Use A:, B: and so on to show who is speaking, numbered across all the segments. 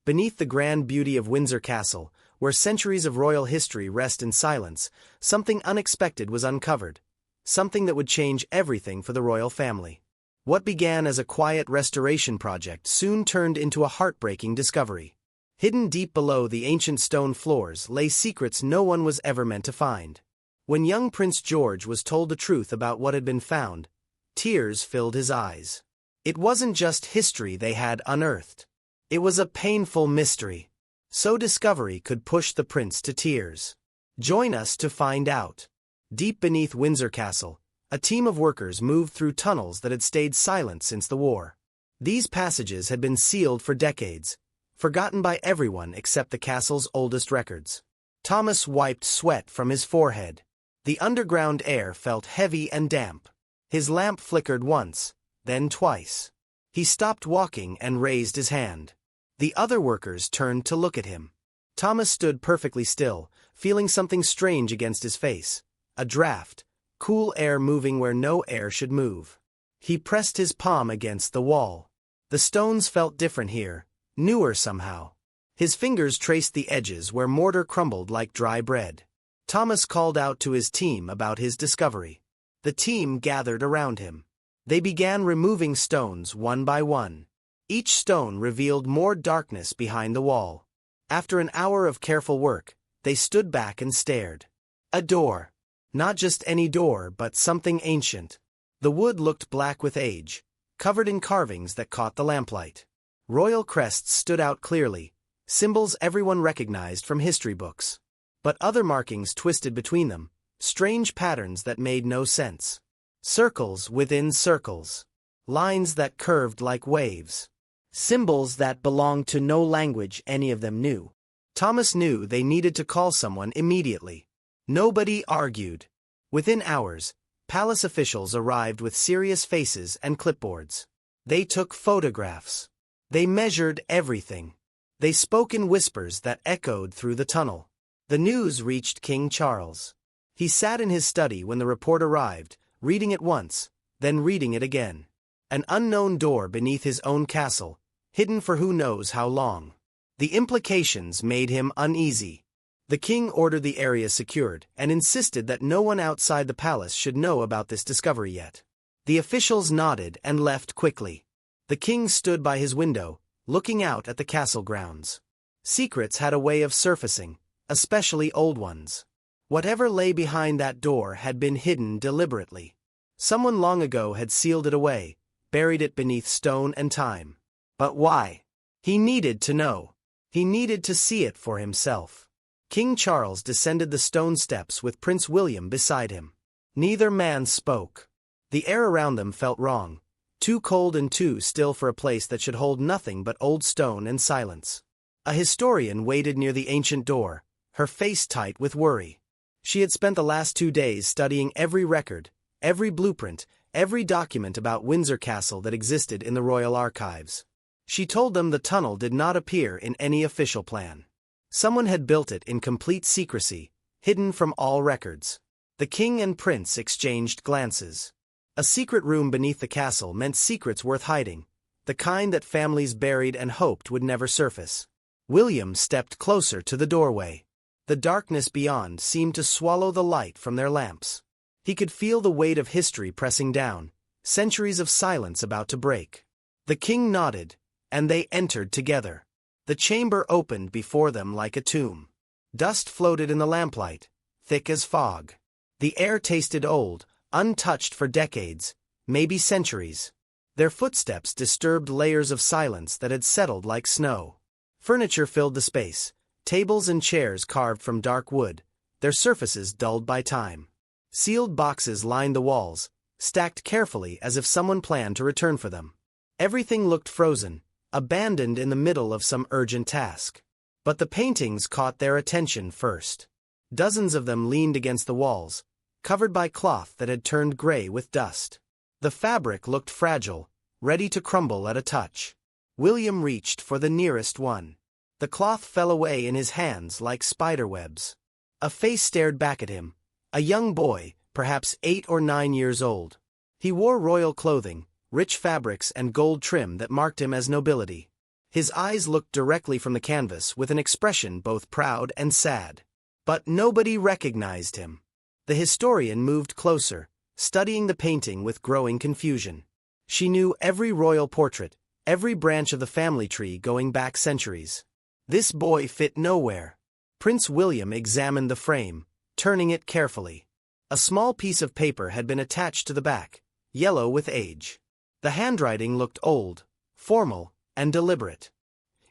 A: Beneath the grand beauty of Windsor Castle, where centuries of royal history rest in silence, something unexpected was uncovered. Something that would change everything for the royal family. What began as a quiet restoration project soon turned into a heartbreaking discovery. Hidden deep below the ancient stone floors lay secrets no one was ever meant to find. When young Prince George was told the truth about what had been found, tears filled his eyes. It wasn't just history they had unearthed. It was a painful mystery. So discovery could push the prince to tears. Join us to find out. Deep beneath Windsor Castle, a team of workers moved through tunnels that had stayed silent since the war. These passages had been sealed for decades, forgotten by everyone except the castle's oldest records. Thomas wiped sweat from his forehead. The underground air felt heavy and damp. His lamp flickered once, then twice. He stopped walking and raised his hand. The other workers turned to look at him. Thomas stood perfectly still, feeling something strange against his face. A draft, cool air moving where no air should move. He pressed his palm against the wall. The stones felt different here, newer somehow. His fingers traced the edges where mortar crumbled like dry bread. Thomas called out to his team about his discovery. The team gathered around him. They began removing stones one by one. Each stone revealed more darkness behind the wall. After an hour of careful work, they stood back and stared. A door. Not just any door, but something ancient. The wood looked black with age, covered in carvings that caught the lamplight. Royal crests stood out clearly, symbols everyone recognized from history books. But other markings twisted between them, strange patterns that made no sense. Circles within circles. Lines that curved like waves. Symbols that belonged to no language any of them knew. Thomas knew they needed to call someone immediately. Nobody argued. Within hours, palace officials arrived with serious faces and clipboards. They took photographs. They measured everything. They spoke in whispers that echoed through the tunnel. The news reached King Charles. He sat in his study when the report arrived, reading it once, then reading it again. An unknown door beneath his own castle, hidden for who knows how long. The implications made him uneasy. The king ordered the area secured and insisted that no one outside the palace should know about this discovery yet. The officials nodded and left quickly. The king stood by his window, looking out at the castle grounds. Secrets had a way of surfacing, especially old ones. Whatever lay behind that door had been hidden deliberately. Someone long ago had sealed it away, buried it beneath stone and time. But why? He needed to know. He needed to see it for himself. King Charles descended the stone steps with Prince William beside him. Neither man spoke. The air around them felt wrong, too cold and too still for a place that should hold nothing but old stone and silence. A historian waited near the ancient door, her face tight with worry. She had spent the last 2 days studying every record, every blueprint, every document about Windsor Castle that existed in the royal archives. She told them the tunnel did not appear in any official plan. Someone had built it in complete secrecy, hidden from all records. The king and prince exchanged glances. A secret room beneath the castle meant secrets worth hiding, the kind that families buried and hoped would never surface. William stepped closer to the doorway. The darkness beyond seemed to swallow the light from their lamps. He could feel the weight of history pressing down, centuries of silence about to break. The king nodded, and they entered together. The chamber opened before them like a tomb. Dust floated in the lamplight, thick as fog. The air tasted old, untouched for decades, maybe centuries. Their footsteps disturbed layers of silence that had settled like snow. Furniture filled the space, tables and chairs carved from dark wood, their surfaces dulled by time. Sealed boxes lined the walls, stacked carefully as if someone planned to return for them. Everything looked frozen, abandoned in the middle of some urgent task. But the paintings caught their attention first. Dozens of them leaned against the walls, covered by cloth that had turned gray with dust. The fabric looked fragile, ready to crumble at a touch. William reached for the nearest one. The cloth fell away in his hands like spiderwebs. A face stared back at him, a young boy, perhaps 8 or 9 years old. He wore royal clothing, rich fabrics and gold trim that marked him as nobility. His eyes looked directly from the canvas with an expression both proud and sad. But nobody recognized him. The historian moved closer, studying the painting with growing confusion. She knew every royal portrait, every branch of the family tree going back centuries. This boy fit nowhere. Prince William examined the frame, turning it carefully. A small piece of paper had been attached to the back, yellow with age. The handwriting looked old, formal, and deliberate.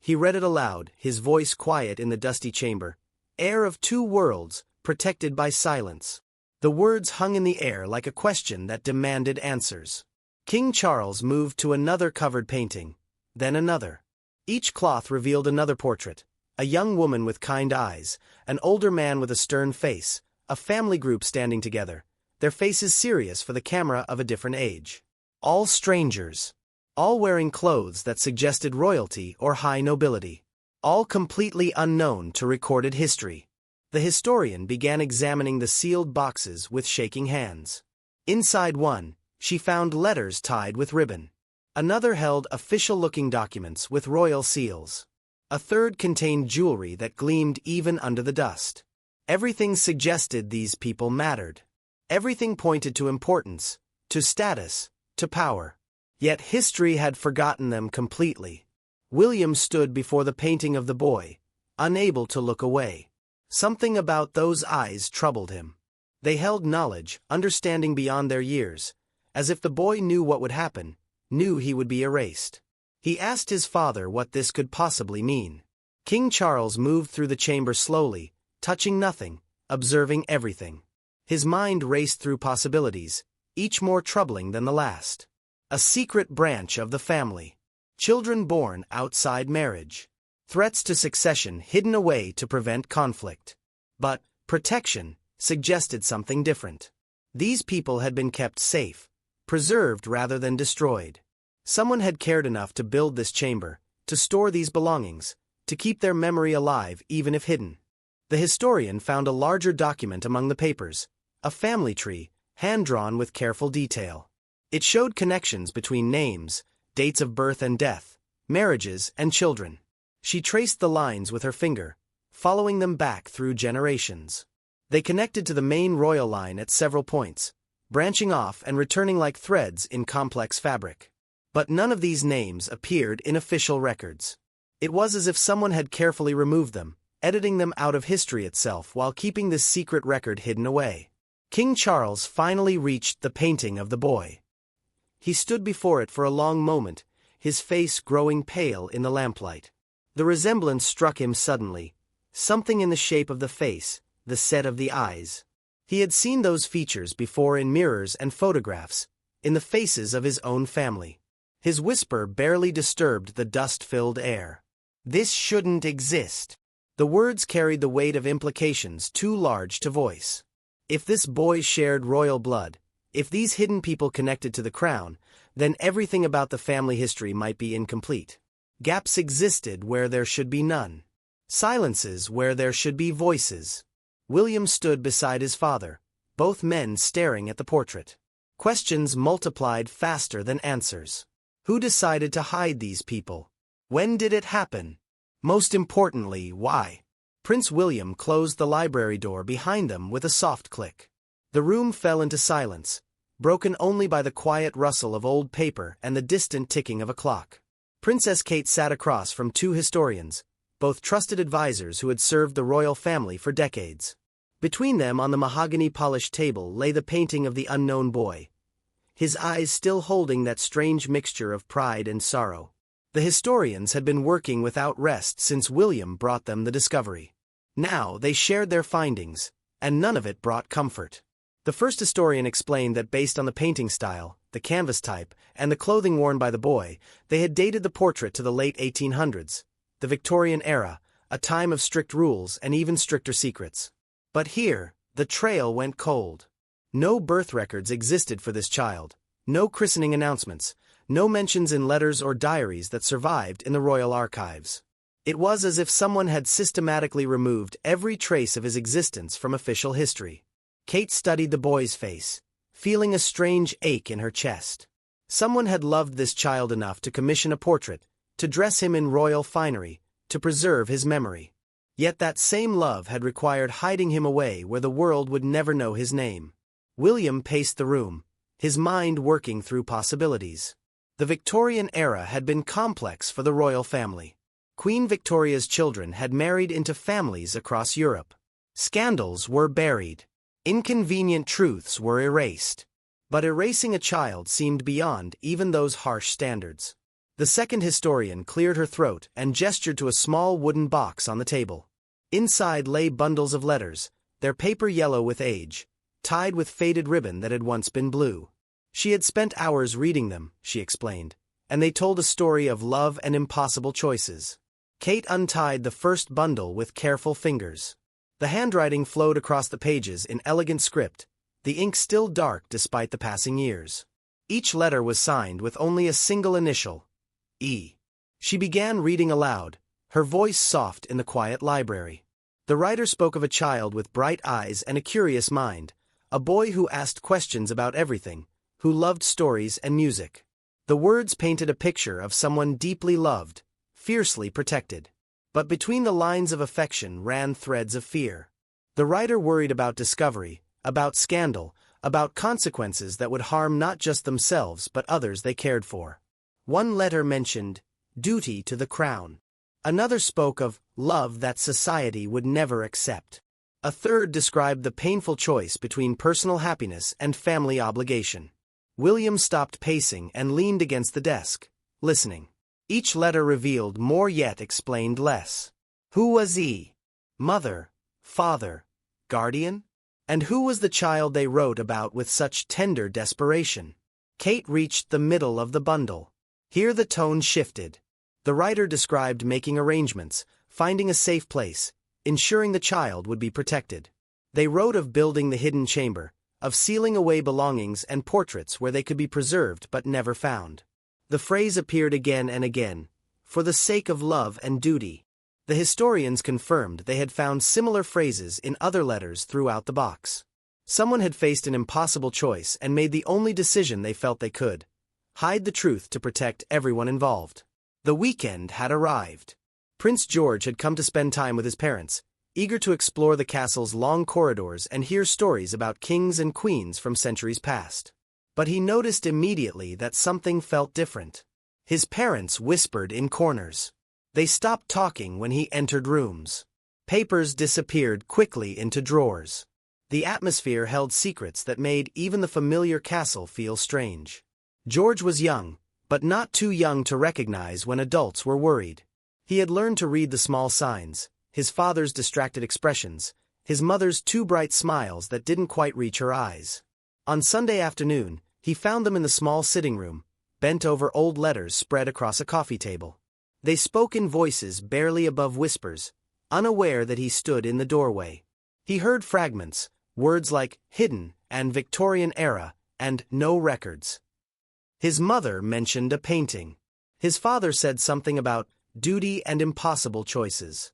A: He read it aloud, his voice quiet in the dusty chamber. Heir of two worlds, protected by silence. The words hung in the air like a question that demanded answers. King Charles moved to another covered painting, then another. Each cloth revealed another portrait, a young woman with kind eyes, an older man with a stern face, a family group standing together, their faces serious for the camera of a different age. All strangers. All wearing clothes that suggested royalty or high nobility. All completely unknown to recorded history. The historian began examining the sealed boxes with shaking hands. Inside one, she found letters tied with ribbon. Another held official-looking documents with royal seals. A third contained jewelry that gleamed even under the dust. Everything suggested these people mattered. Everything pointed to importance, to status, to power. Yet history had forgotten them completely. William stood before the painting of the boy, unable to look away. Something about those eyes troubled him. They held knowledge, understanding beyond their years, as if the boy knew what would happen, knew he would be erased. He asked his father what this could possibly mean. King Charles moved through the chamber slowly, touching nothing, observing everything. His mind raced through possibilities, each more troubling than the last. A secret branch of the family. Children born outside marriage. Threats to succession hidden away to prevent conflict. But protection suggested something different. These people had been kept safe, preserved rather than destroyed. Someone had cared enough to build this chamber, to store these belongings, to keep their memory alive even if hidden. The historian found a larger document among the papers, a family tree, hand-drawn with careful detail. It showed connections between names, dates of birth and death, marriages and children. She traced the lines with her finger, following them back through generations. They connected to the main royal line at several points, branching off and returning like threads in complex fabric. But none of these names appeared in official records. It was as if someone had carefully removed them, editing them out of history itself while keeping this secret record hidden away. King Charles finally reached the painting of the boy. He stood before it for a long moment, his face growing pale in the lamplight. The resemblance struck him suddenly, something in the shape of the face, the set of the eyes. He had seen those features before in mirrors and photographs, in the faces of his own family. His whisper barely disturbed the dust-filled air. This shouldn't exist. The words carried the weight of implications too large to voice. If this boy shared royal blood, if these hidden people connected to the crown, then everything about the family history might be incomplete. Gaps existed where there should be none. Silences where there should be voices. William stood beside his father, both men staring at the portrait. Questions multiplied faster than answers. Who decided to hide these people? When did it happen? Most importantly, why? Prince William closed the library door behind them with a soft click. The room fell into silence, broken only by the quiet rustle of old paper and the distant ticking of a clock. Princess Kate sat across from two historians, both trusted advisors who had served the royal family for decades. Between them on the mahogany-polished table lay the painting of the unknown boy, his eyes still holding that strange mixture of pride and sorrow. The historians had been working without rest since William brought them the discovery. Now they shared their findings, and none of it brought comfort. The first historian explained that based on the painting style, the canvas type, and the clothing worn by the boy, they had dated the portrait to the late 1800s, the Victorian era, a time of strict rules and even stricter secrets. But here, the trail went cold. No birth records existed for this child, no christening announcements, no mentions in letters or diaries that survived in the royal archives. It was as if someone had systematically removed every trace of his existence from official history. Kate studied the boy's face, feeling a strange ache in her chest. Someone had loved this child enough to commission a portrait, to dress him in royal finery, to preserve his memory. Yet that same love had required hiding him away where the world would never know his name. William paced the room, his mind working through possibilities. The Victorian era had been complex for the royal family. Queen Victoria's children had married into families across Europe. Scandals were buried. Inconvenient truths were erased. But erasing a child seemed beyond even those harsh standards. The second historian cleared her throat and gestured to a small wooden box on the table. Inside lay bundles of letters, their paper yellow with age, tied with faded ribbon that had once been blue. She had spent hours reading them, she explained, and they told a story of love and impossible choices. Kate untied the first bundle with careful fingers. The handwriting flowed across the pages in elegant script, the ink still dark despite the passing years. Each letter was signed with only a single initial, E. She began reading aloud, her voice soft in the quiet library. The writer spoke of a child with bright eyes and a curious mind, a boy who asked questions about everything, who loved stories and music. The words painted a picture of someone deeply loved, fiercely protected. But between the lines of affection ran threads of fear. The writer worried about discovery, about scandal, about consequences that would harm not just themselves but others they cared for. One letter mentioned duty to the crown. Another spoke of love that society would never accept. A third described the painful choice between personal happiness and family obligation. William stopped pacing and leaned against the desk, listening. Each letter revealed more yet explained less. Who was he? Mother, father, guardian? And who was the child they wrote about with such tender desperation? Kate reached the middle of the bundle. Here the tone shifted. The writer described making arrangements, finding a safe place, ensuring the child would be protected. They wrote of building the hidden chamber, of sealing away belongings and portraits where they could be preserved but never found. The phrase appeared again and again, for the sake of love and duty. The historians confirmed they had found similar phrases in other letters throughout the box. Someone had faced an impossible choice and made the only decision they felt they could: hide the truth to protect everyone involved. The weekend had arrived. Prince George had come to spend time with his parents, eager to explore the castle's long corridors and hear stories about kings and queens from centuries past. But he noticed immediately that something felt different. His parents whispered in corners. They stopped talking when he entered rooms. Papers disappeared quickly into drawers. The atmosphere held secrets that made even the familiar castle feel strange. George was young, but not too young to recognize when adults were worried. He had learned to read the small signs, his father's distracted expressions, his mother's too bright smiles that didn't quite reach her eyes. On Sunday afternoon, he found them in the small sitting room, bent over old letters spread across a coffee table. They spoke in voices barely above whispers, unaware that he stood in the doorway. He heard fragments, words like hidden and Victorian era and no records. His mother mentioned a painting. His father said something about duty and impossible choices.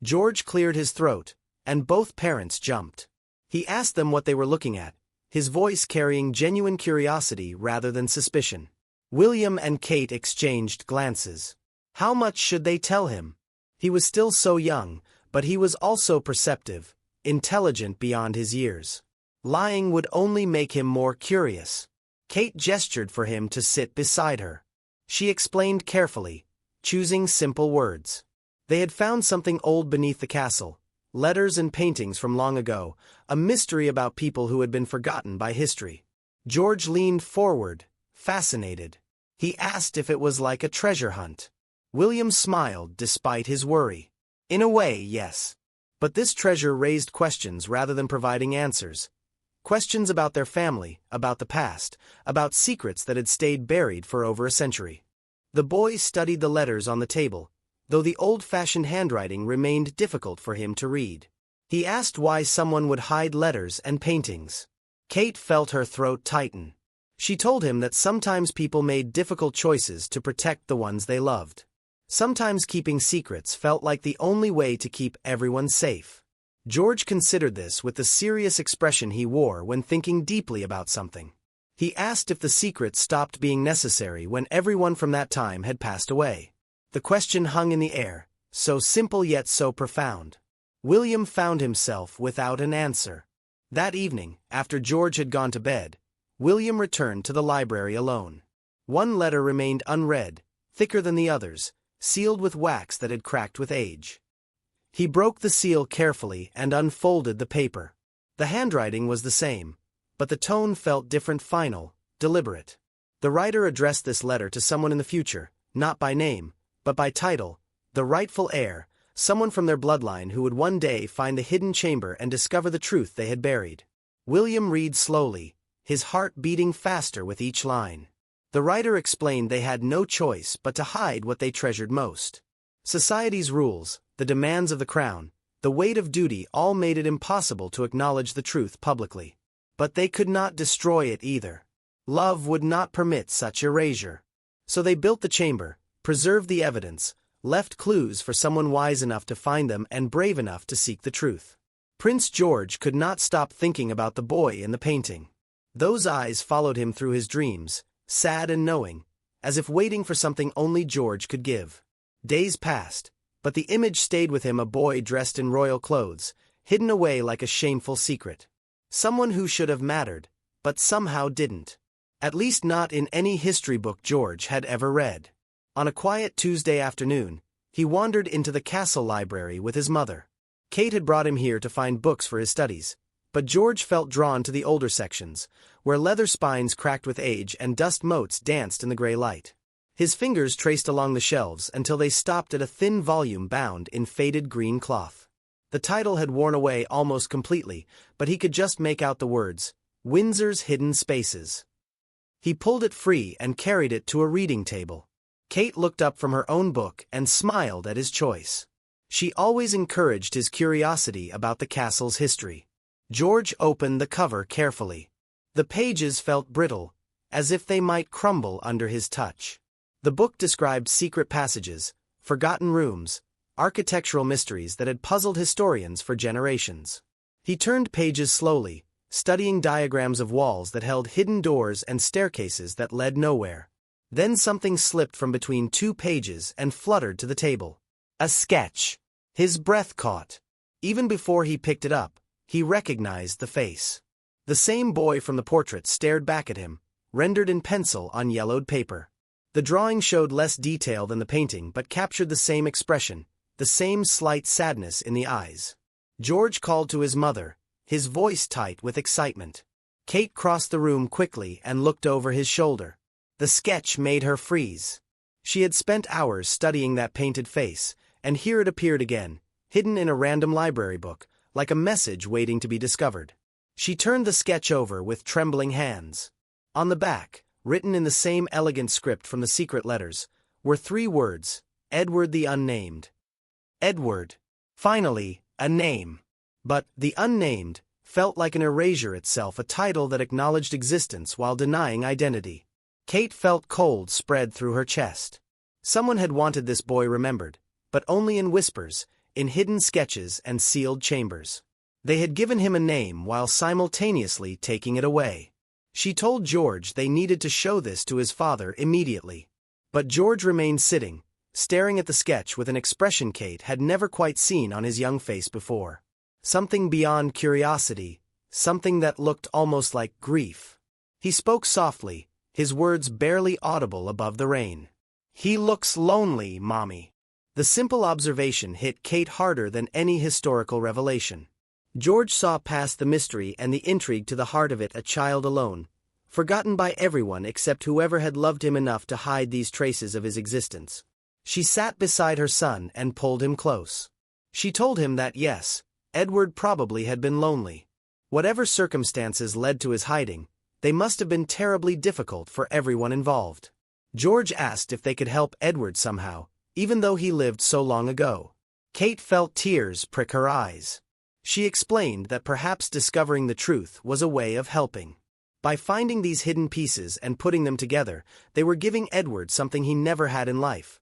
A: George cleared his throat, and both parents jumped. He asked them what they were looking at, his voice carrying genuine curiosity rather than suspicion. William and Kate exchanged glances. How much should they tell him? He was still so young, but he was also perceptive, intelligent beyond his years. Lying would only make him more curious. Kate gestured for him to sit beside her. She explained carefully, choosing simple words. They had found something old beneath the castle, letters and paintings from long ago, a mystery about people who had been forgotten by history. George leaned forward, fascinated. He asked if it was like a treasure hunt. William smiled despite his worry. In a way, yes. But this treasure raised questions rather than providing answers. Questions about their family, about the past, about secrets that had stayed buried for over a century. The boy studied the letters on the table, though the old-fashioned handwriting remained difficult for him to read. He asked why someone would hide letters and paintings. Kate felt her throat tighten. She told him that sometimes people made difficult choices to protect the ones they loved. Sometimes keeping secrets felt like the only way to keep everyone safe. George considered this with the serious expression he wore when thinking deeply about something. He asked if the secret stopped being necessary when everyone from that time had passed away. The question hung in the air, so simple yet so profound. William found himself without an answer. That evening, after George had gone to bed, William returned to the library alone. One letter remained unread, thicker than the others, sealed with wax that had cracked with age. He broke the seal carefully and unfolded the paper. The handwriting was the same, but the tone felt different, final, deliberate. The writer addressed this letter to someone in the future, not by name, but by title, the rightful heir, someone from their bloodline who would one day find the hidden chamber and discover the truth they had buried. William read slowly, his heart beating faster with each line. The writer explained they had no choice but to hide what they treasured most. Society's rules, the demands of the crown, the weight of duty all made it impossible to acknowledge the truth publicly. But they could not destroy it either. Love would not permit such erasure. So they built the chamber, preserved the evidence, left clues for someone wise enough to find them and brave enough to seek the truth. Prince George could not stop thinking about the boy in the painting. Those eyes followed him through his dreams, sad and knowing, as if waiting for something only George could give. Days passed, but the image stayed with him, a boy dressed in royal clothes, hidden away like a shameful secret. Someone who should have mattered, but somehow didn't. At least not in any history book George had ever read. On a quiet Tuesday afternoon, he wandered into the castle library with his mother. Kate had brought him here to find books for his studies, but George felt drawn to the older sections, where leather spines cracked with age and dust motes danced in the gray light. His fingers traced along the shelves until they stopped at a thin volume bound in faded green cloth. The title had worn away almost completely, but he could just make out the words, Windsor's Hidden Spaces. He pulled it free and carried it to a reading table. Kate looked up from her own book and smiled at his choice. She always encouraged his curiosity about the castle's history. George opened the cover carefully. The pages felt brittle, as if they might crumble under his touch. The book described secret passages, forgotten rooms, architectural mysteries that had puzzled historians for generations. He turned pages slowly, studying diagrams of walls that held hidden doors and staircases that led nowhere. Then something slipped from between two pages and fluttered to the table. A sketch. His breath caught. Even before he picked it up, he recognized the face. The same boy from the portrait stared back at him, rendered in pencil on yellowed paper. The drawing showed less detail than the painting but captured the same expression, the same slight sadness in the eyes. George called to his mother, his voice tight with excitement. Kate crossed the room quickly and looked over his shoulder. The sketch made her freeze. She had spent hours studying that painted face, and here it appeared again, hidden in a random library book, like a message waiting to be discovered. She turned the sketch over with trembling hands. On the back, written in the same elegant script from the secret letters, were 3 words, Edward the Unnamed. Edward. Finally, a name. But the unnamed felt like an erasure itself, a title that acknowledged existence while denying identity. Kate felt cold spread through her chest. Someone had wanted this boy remembered, but only in whispers, in hidden sketches and sealed chambers. They had given him a name while simultaneously taking it away. She told George they needed to show this to his father immediately. But George remained sitting, staring at the sketch with an expression Kate had never quite seen on his young face before. Something beyond curiosity, something that looked almost like grief. He spoke softly, his words barely audible above the rain. "He looks lonely, Mommy." The simple observation hit Kate harder than any historical revelation. George saw past the mystery and the intrigue to the heart of it, a child alone, forgotten by everyone except whoever had loved him enough to hide these traces of his existence. She sat beside her son and pulled him close. She told him that yes, Edward probably had been lonely. Whatever circumstances led to his hiding, they must have been terribly difficult for everyone involved. George asked if they could help Edward somehow, even though he lived so long ago. Kate felt tears prick her eyes. She explained that perhaps discovering the truth was a way of helping. By finding these hidden pieces and putting them together, they were giving Edward something he never had in life: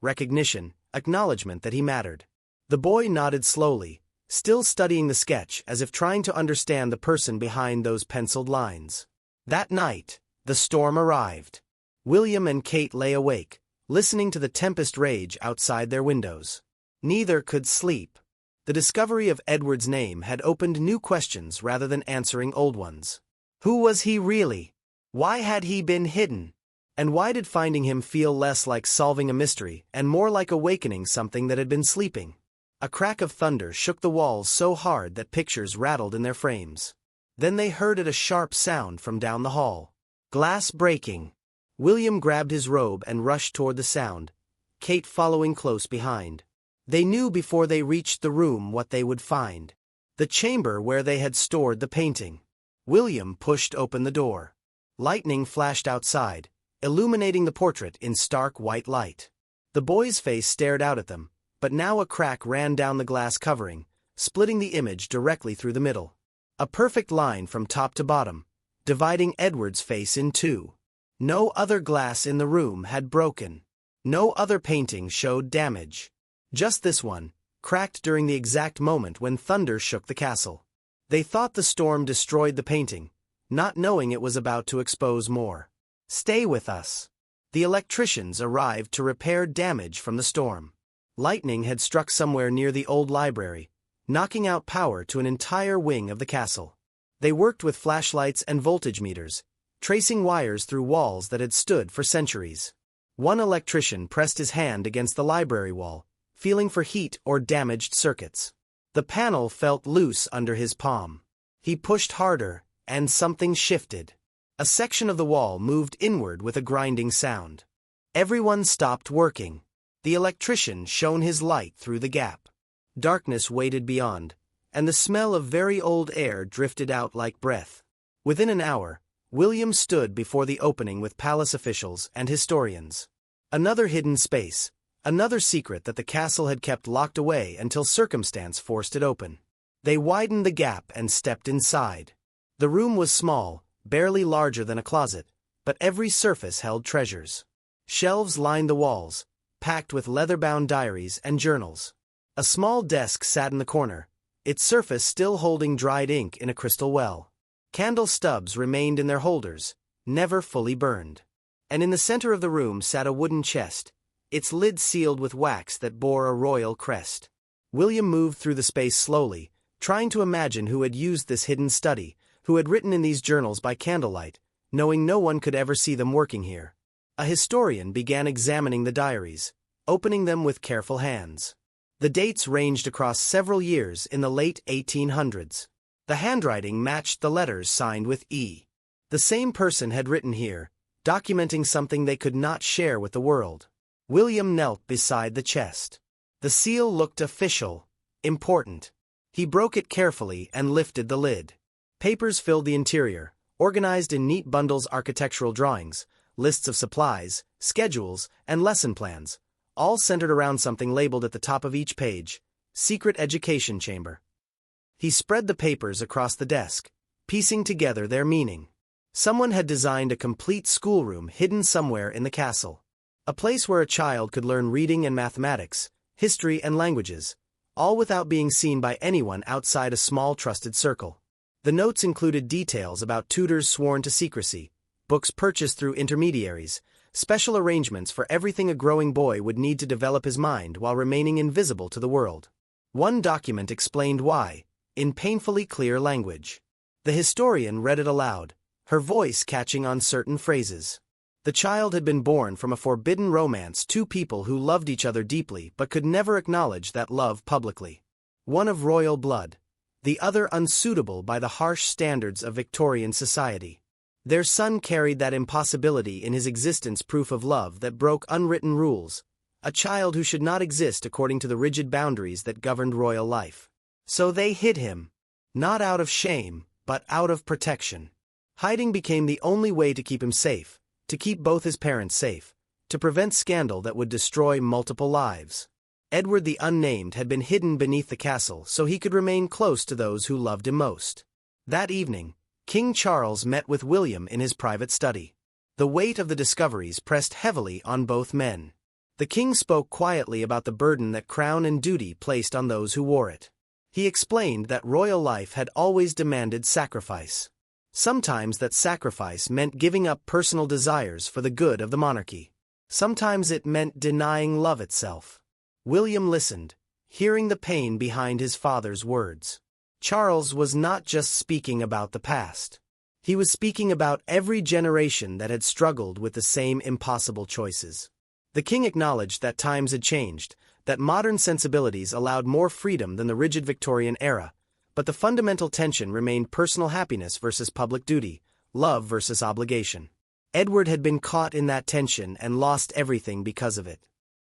A: recognition, acknowledgement that he mattered. The boy nodded slowly, still studying the sketch as if trying to understand the person behind those penciled lines. That night, the storm arrived. William and Kate lay awake, listening to the tempest rage outside their windows. Neither could sleep. The discovery of Edward's name had opened new questions rather than answering old ones. Who was he really? Why had he been hidden? And why did finding him feel less like solving a mystery and more like awakening something that had been sleeping? A crack of thunder shook the walls so hard that pictures rattled in their frames. Then they heard a sharp sound from down the hall. Glass breaking. William grabbed his robe and rushed toward the sound, Kate following close behind. They knew before they reached the room what they would find. The chamber where they had stored the painting. William pushed open the door. Lightning flashed outside, illuminating the portrait in stark white light. The boy's face stared out at them, but now a crack ran down the glass covering, splitting the image directly through the middle. A perfect line from top to bottom, dividing Edward's face in two. No other glass in the room had broken. No other painting showed damage. Just this one, cracked during the exact moment when thunder shook the castle. They thought the storm destroyed the painting, not knowing it was about to expose more. Stay with us. The electricians arrived to repair damage from the storm. Lightning had struck somewhere near the old library, knocking out power to an entire wing of the castle. They worked with flashlights and voltage meters, tracing wires through walls that had stood for centuries. One electrician pressed his hand against the library wall, feeling for heat or damaged circuits. The panel felt loose under his palm. He pushed harder, and something shifted. A section of the wall moved inward with a grinding sound. Everyone stopped working. The electrician shone his light through the gap. Darkness waited beyond, and the smell of very old air drifted out like breath. Within an hour, William stood before the opening with palace officials and historians. Another hidden space, another secret that the castle had kept locked away until circumstance forced it open. They widened the gap and stepped inside. The room was small, barely larger than a closet, but every surface held treasures. Shelves lined the walls, packed with leather-bound diaries and journals. A small desk sat in the corner, its surface still holding dried ink in a crystal well. Candle stubs remained in their holders, never fully burned. And in the center of the room sat a wooden chest, its lid sealed with wax that bore a royal crest. William moved through the space slowly, trying to imagine who had used this hidden study, who had written in these journals by candlelight, knowing no one could ever see them working here. A historian began examining the diaries, opening them with careful hands. The dates ranged across several years in the late 1800s. The handwriting matched the letters signed with E. The same person had written here, documenting something they could not share with the world. William knelt beside the chest. The seal looked official, important. He broke it carefully and lifted the lid. Papers filled the interior, organized in neat bundles: architectural drawings, lists of supplies, schedules, and lesson plans, all centered around something labeled at the top of each page: Secret Education Chamber. He spread the papers across the desk, piecing together their meaning. Someone had designed a complete schoolroom hidden somewhere in the castle. A place where a child could learn reading and mathematics, history and languages, all without being seen by anyone outside a small trusted circle. The notes included details about tutors sworn to secrecy, books purchased through intermediaries, special arrangements for everything a growing boy would need to develop his mind while remaining invisible to the world. One document explained why, in painfully clear language. The historian read it aloud, her voice catching on certain phrases. The child had been born from a forbidden romance, two people who loved each other deeply but could never acknowledge that love publicly. One of royal blood, the other unsuitable by the harsh standards of Victorian society. Their son carried that impossibility in his existence, proof of love that broke unwritten rules, a child who should not exist according to the rigid boundaries that governed royal life. So they hid him, not out of shame, but out of protection. Hiding became the only way to keep him safe, to keep both his parents safe, to prevent scandal that would destroy multiple lives. Edward the Unnamed had been hidden beneath the castle so he could remain close to those who loved him most. That evening, King Charles met with William in his private study. The weight of the discoveries pressed heavily on both men. The king spoke quietly about the burden that crown and duty placed on those who wore it. He explained that royal life had always demanded sacrifice. Sometimes that sacrifice meant giving up personal desires for the good of the monarchy. Sometimes it meant denying love itself. William listened, hearing the pain behind his father's words. Charles was not just speaking about the past. He was speaking about every generation that had struggled with the same impossible choices. The king acknowledged that times had changed, that modern sensibilities allowed more freedom than the rigid Victorian era, but the fundamental tension remained personal happiness versus public duty, love versus obligation. Edward had been caught in that tension and lost everything because of it.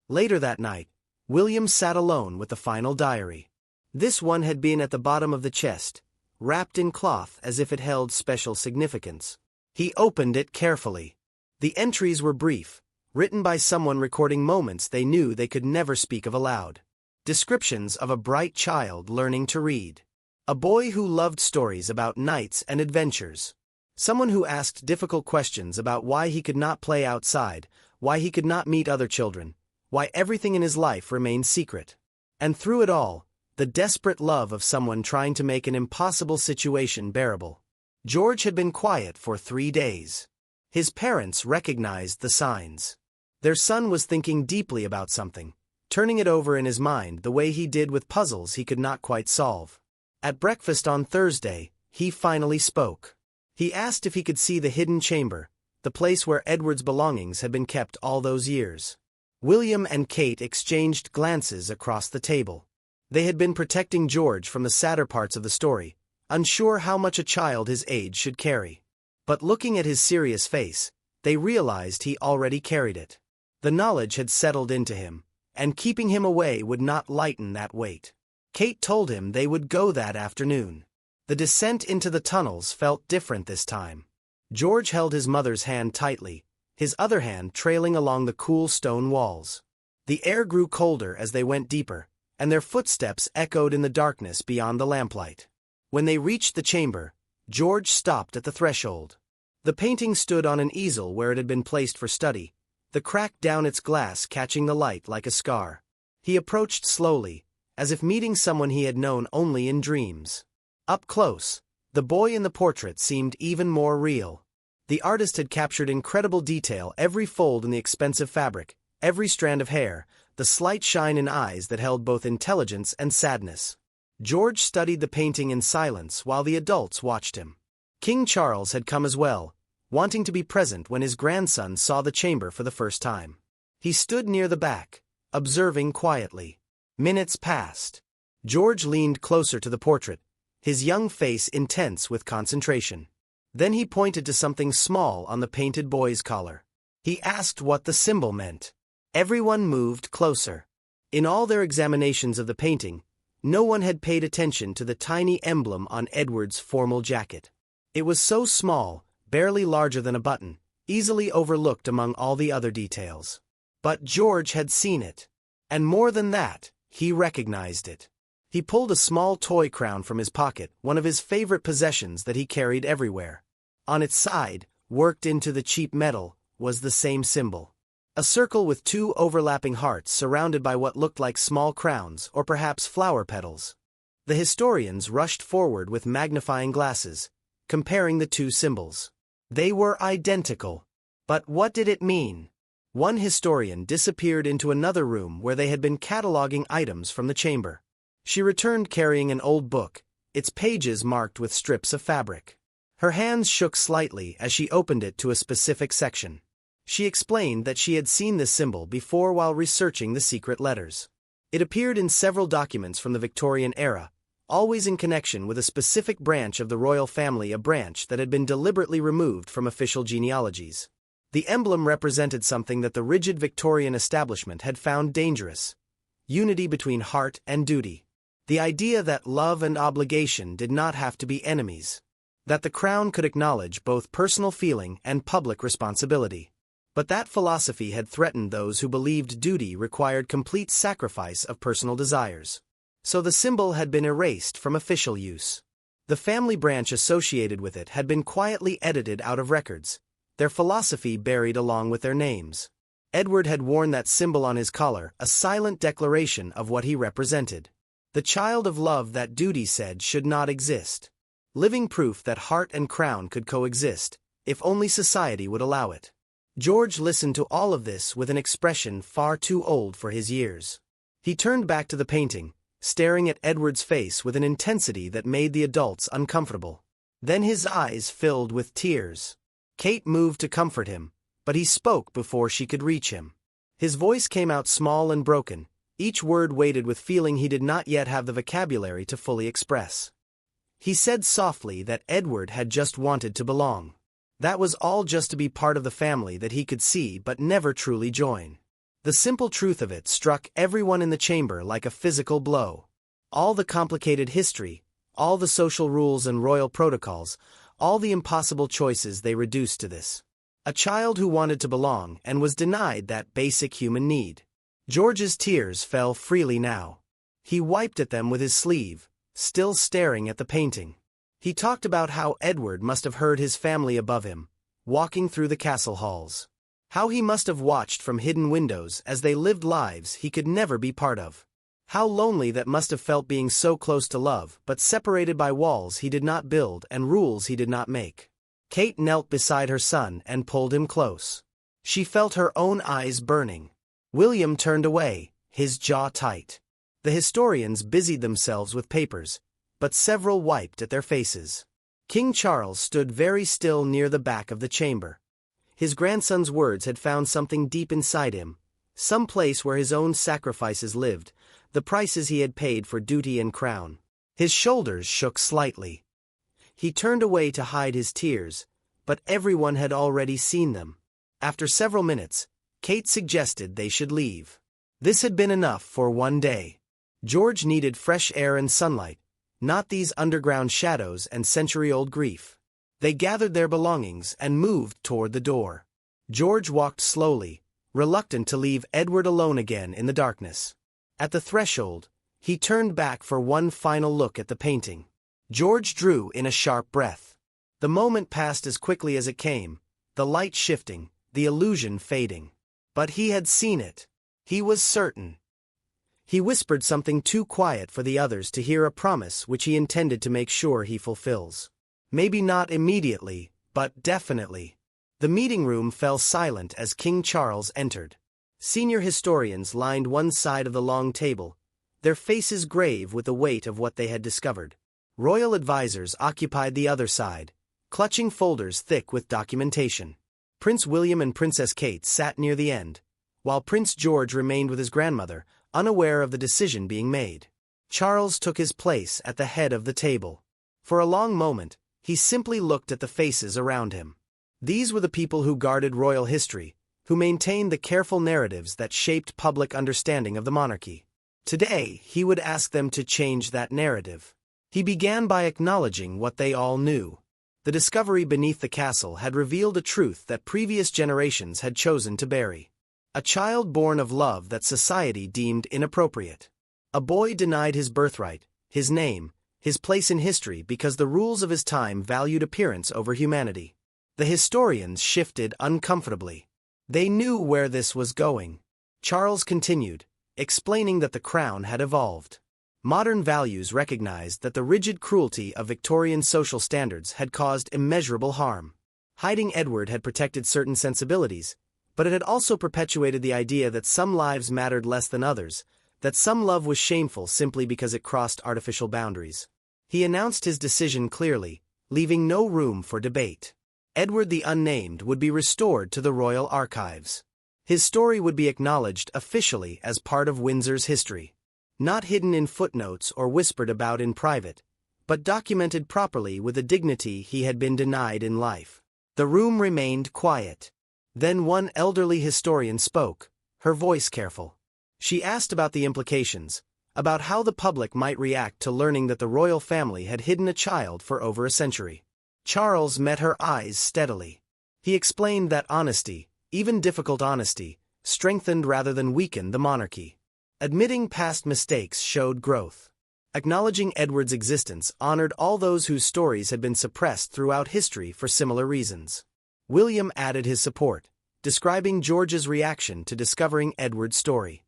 A: Later that night, William sat alone with the final diary. This one had been at the bottom of the chest, wrapped in cloth as if it held special significance. He opened it carefully. The entries were brief, written by someone recording moments they knew they could never speak of aloud. Descriptions of a bright child learning to read. A boy who loved stories about knights and adventures. Someone who asked difficult questions about why he could not play outside, why he could not meet other children, why everything in his life remained secret. And through it all, the desperate love of someone trying to make an impossible situation bearable. George had been quiet for 3 days. His parents recognized the signs. Their son was thinking deeply about something, turning it over in his mind the way he did with puzzles he could not quite solve. At breakfast on Thursday, he finally spoke. He asked if he could see the hidden chamber, the place where Edward's belongings had been kept all those years. William and Kate exchanged glances across the table. They had been protecting George from the sadder parts of the story, unsure how much a child his age should carry. But looking at his serious face, they realized he already carried it. The knowledge had settled into him, and keeping him away would not lighten that weight. Kate told him they would go that afternoon. The descent into the tunnels felt different this time. George held his mother's hand tightly, his other hand trailing along the cool stone walls. The air grew colder as they went deeper, and their footsteps echoed in the darkness beyond the lamplight. When they reached the chamber, George stopped at the threshold. The painting stood on an easel where it had been placed for study, the crack down its glass catching the light like a scar. He approached slowly, as if meeting someone he had known only in dreams. Up close, the boy in the portrait seemed even more real. The artist had captured incredible detail, every fold in the expensive fabric, every strand of hair, the slight shine in eyes that held both intelligence and sadness. George studied the painting in silence while the adults watched him. King Charles had come as well, wanting to be present when his grandson saw the chamber for the first time. He stood near the back, observing quietly. Minutes passed. George leaned closer to the portrait, his young face intense with concentration. Then he pointed to something small on the painted boy's collar. He asked what the symbol meant. Everyone moved closer. In all their examinations of the painting, no one had paid attention to the tiny emblem on Edward's formal jacket. It was so small, barely larger than a button, easily overlooked among all the other details. But George had seen it. And more than that, he recognized it. He pulled a small toy crown from his pocket, one of his favorite possessions that he carried everywhere. On its side, worked into the cheap metal, was the same symbol. A circle with 2 overlapping hearts surrounded by what looked like small crowns or perhaps flower petals. The historians rushed forward with magnifying glasses, comparing the 2 symbols. They were identical. But what did it mean? One historian disappeared into another room where they had been cataloging items from the chamber. She returned carrying an old book, its pages marked with strips of fabric. Her hands shook slightly as she opened it to a specific section. She explained that she had seen this symbol before while researching the secret letters. It appeared in several documents from the Victorian era, always in connection with a specific branch of the royal family, a branch that had been deliberately removed from official genealogies. The emblem represented something that the rigid Victorian establishment had found dangerous: unity between heart and duty. The idea that love and obligation did not have to be enemies. That the crown could acknowledge both personal feeling and public responsibility. But that philosophy had threatened those who believed duty required complete sacrifice of personal desires. So the symbol had been erased from official use. The family branch associated with it had been quietly edited out of records, their philosophy buried along with their names. Edward had worn that symbol on his collar, a silent declaration of what he represented. The child of love that duty said should not exist. living proof that heart and crown could coexist, if only society would allow it. George listened to all of this with an expression far too old for his years. He turned back to the painting, staring at Edward's face with an intensity that made the adults uncomfortable. Then his eyes filled with tears. Kate moved to comfort him, but he spoke before she could reach him. His voice came out small and broken, each word weighted with feeling he did not yet have the vocabulary to fully express. He said softly that Edward had just wanted to belong. That was all, just to be part of the family that he could see but never truly join. The simple truth of it struck everyone in the chamber like a physical blow. All the complicated history, all the social rules and royal protocols, all the impossible choices they reduced to this. A child who wanted to belong and was denied that basic human need. George's tears fell freely now. He wiped at them with his sleeve, still staring at the painting. He talked about how Edward must have heard his family above him, walking through the castle halls. How he must have watched from hidden windows as they lived lives he could never be part of. How lonely that must have felt, being so close to love but separated by walls he did not build and rules he did not make. Kate knelt beside her son and pulled him close. She felt her own eyes burning. William turned away, his jaw tight. The historians busied themselves with papers, but several wiped at their faces. King Charles stood very still near the back of the chamber. His grandson's words had found something deep inside him, some place where his own sacrifices lived, the prices he had paid for duty and crown. His shoulders shook slightly. He turned away to hide his tears, but everyone had already seen them. After several minutes, Kate suggested they should leave. This had been enough for one day. George needed fresh air and sunlight, not these underground shadows and century-old grief. They gathered their belongings and moved toward the door. George walked slowly, reluctant to leave Edward alone again in the darkness. At the threshold, he turned back for one final look at the painting. George drew in a sharp breath. The moment passed as quickly as it came, the light shifting, the illusion fading. But he had seen it. He was certain. He whispered something too quiet for the others to hear, a promise which he intended to make sure he fulfills. Maybe not immediately, but definitely. The meeting room fell silent as King Charles entered. Senior historians lined one side of the long table, their faces grave with the weight of what they had discovered. Royal advisors occupied the other side, clutching folders thick with documentation. Prince William and Princess Kate sat near the end, while Prince George remained with his grandmother, unaware of the decision being made. Charles took his place at the head of the table. For a long moment, he simply looked at the faces around him. These were the people who guarded royal history, who maintained the careful narratives that shaped public understanding of the monarchy. Today, he would ask them to change that narrative. He began by acknowledging what they all knew. The discovery beneath the castle had revealed a truth that previous generations had chosen to bury. A child born of love that society deemed inappropriate. A boy denied his birthright, his name, his place in history because the rules of his time valued appearance over humanity. The historians shifted uncomfortably. They knew where this was going. Charles continued, explaining that the crown had evolved. Modern values recognized that the rigid cruelty of Victorian social standards had caused immeasurable harm. Hiding Edward had protected certain sensibilities, but it had also perpetuated the idea that some lives mattered less than others, that some love was shameful simply because it crossed artificial boundaries. He announced his decision clearly, leaving no room for debate. Edward the Unnamed would be restored to the royal archives. His story would be acknowledged officially as part of Windsor's history. Not hidden in footnotes or whispered about in private, but documented properly with the dignity he had been denied in life. The room remained quiet. Then one elderly historian spoke, her voice careful. She asked about the implications, about how the public might react to learning that the royal family had hidden a child for over a century. Charles met her eyes steadily. He explained that honesty, even difficult honesty, strengthened rather than weakened the monarchy. Admitting past mistakes showed growth. Acknowledging Edward's existence honored all those whose stories had been suppressed throughout history for similar reasons. William added his support, describing George's reaction to discovering Edward's story.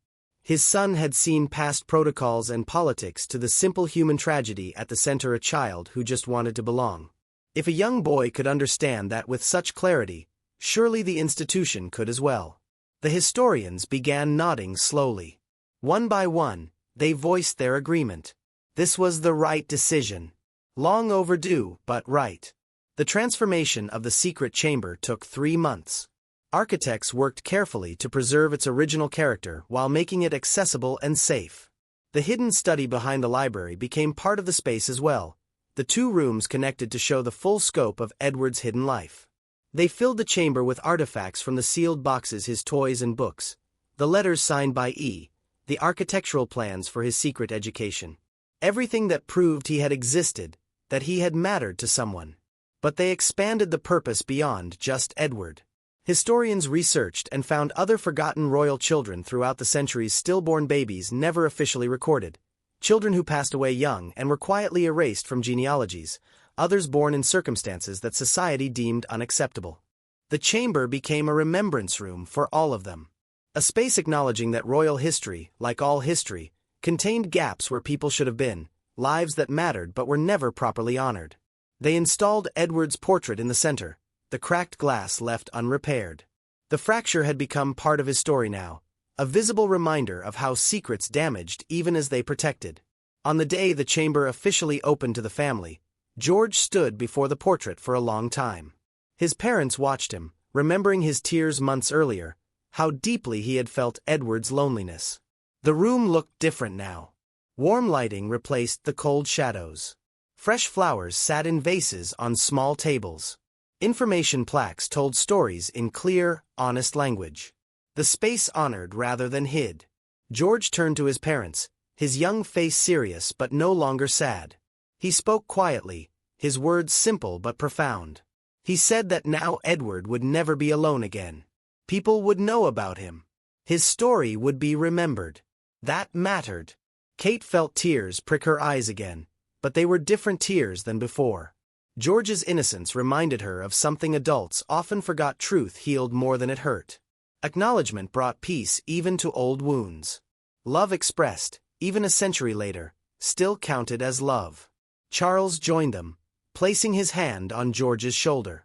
A: His son had seen past protocols and politics to the simple human tragedy at the center, a child who just wanted to belong. If a young boy could understand that with such clarity, surely the institution could as well. The historians began nodding slowly. One by one, they voiced their agreement. This was the right decision. Long overdue, but right. The transformation of the secret chamber took 3 months. Architects worked carefully to preserve its original character while making it accessible and safe. The hidden study behind the library became part of the space as well. The 2 rooms connected to show the full scope of Edward's hidden life. They filled the chamber with artifacts from the sealed boxes, his toys and books, the letters signed by E., the architectural plans for his secret education. Everything that proved he had existed, that he had mattered to someone. But they expanded the purpose beyond just Edward. Historians researched and found other forgotten royal children throughout the centuries, stillborn babies never officially recorded, children who passed away young and were quietly erased from genealogies, others born in circumstances that society deemed unacceptable. The chamber became a remembrance room for all of them. A space acknowledging that royal history, like all history, contained gaps where people should have been, lives that mattered but were never properly honored. They installed Edward's portrait in the center, the cracked glass left unrepaired. The fracture had become part of his story now, a visible reminder of how secrets damaged even as they protected. On the day the chamber officially opened to the family, George stood before the portrait for a long time. His parents watched him, remembering his tears months earlier, how deeply he had felt Edward's loneliness. The room looked different now. Warm lighting replaced the cold shadows. Fresh flowers sat in vases on small tables. Information plaques told stories in clear, honest language. The space honored rather than hid. George turned to his parents, his young face serious but no longer sad. He spoke quietly, his words simple but profound. He said that now Edward would never be alone again. People would know about him. His story would be remembered. That mattered. Kate felt tears prick her eyes again, but they were different tears than before. George's innocence reminded her of something adults often forgot: truth healed more than it hurt. Acknowledgement brought peace even to old wounds. Love expressed, even a century later, still counted as love. Charles joined them, placing his hand on George's shoulder.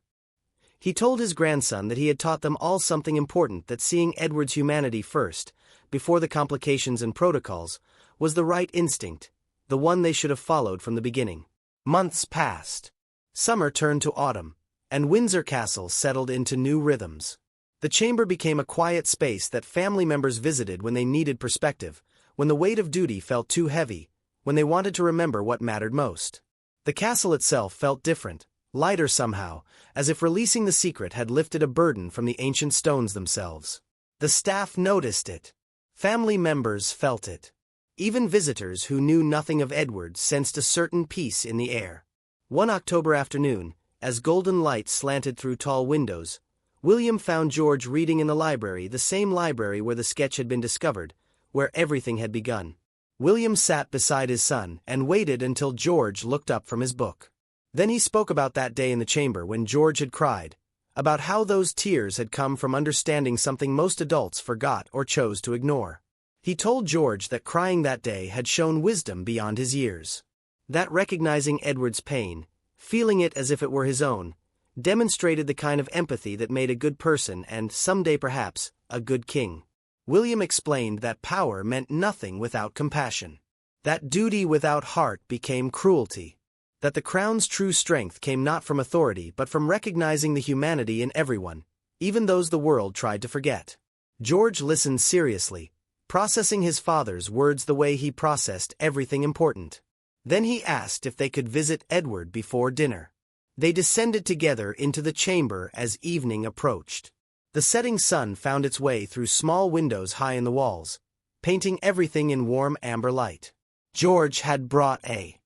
A: He told his grandson that he had taught them all something important, that seeing Edward's humanity first, before the complications and protocols, was the right instinct, the one they should have followed from the beginning. Months passed. Summer turned to autumn, and Windsor Castle settled into new rhythms. The chamber became a quiet space that family members visited when they needed perspective, when the weight of duty felt too heavy, when they wanted to remember what mattered most. The castle itself felt different, lighter somehow, as if releasing the secret had lifted a burden from the ancient stones themselves. The staff noticed it. Family members felt it. Even visitors who knew nothing of Edward sensed a certain peace in the air. One October afternoon, as golden light slanted through tall windows, William found George reading in the library, the same library where the sketch had been discovered, where everything had begun. William sat beside his son and waited until George looked up from his book. Then he spoke about that day in the chamber when George had cried, about how those tears had come from understanding something most adults forgot or chose to ignore. He told George that crying that day had shown wisdom beyond his years. That recognizing Edward's pain, feeling it as if it were his own, demonstrated the kind of empathy that made a good person and, someday perhaps, a good king. William explained that power meant nothing without compassion. That duty without heart became cruelty. That the crown's true strength came not from authority but from recognizing the humanity in everyone, even those the world tried to forget. George listened seriously, processing his father's words the way he processed everything important. Then he asked if they could visit Edward before dinner. They descended together into the chamber as evening approached. The setting sun found its way through small windows high in the walls, painting everything in warm amber light. George had brought a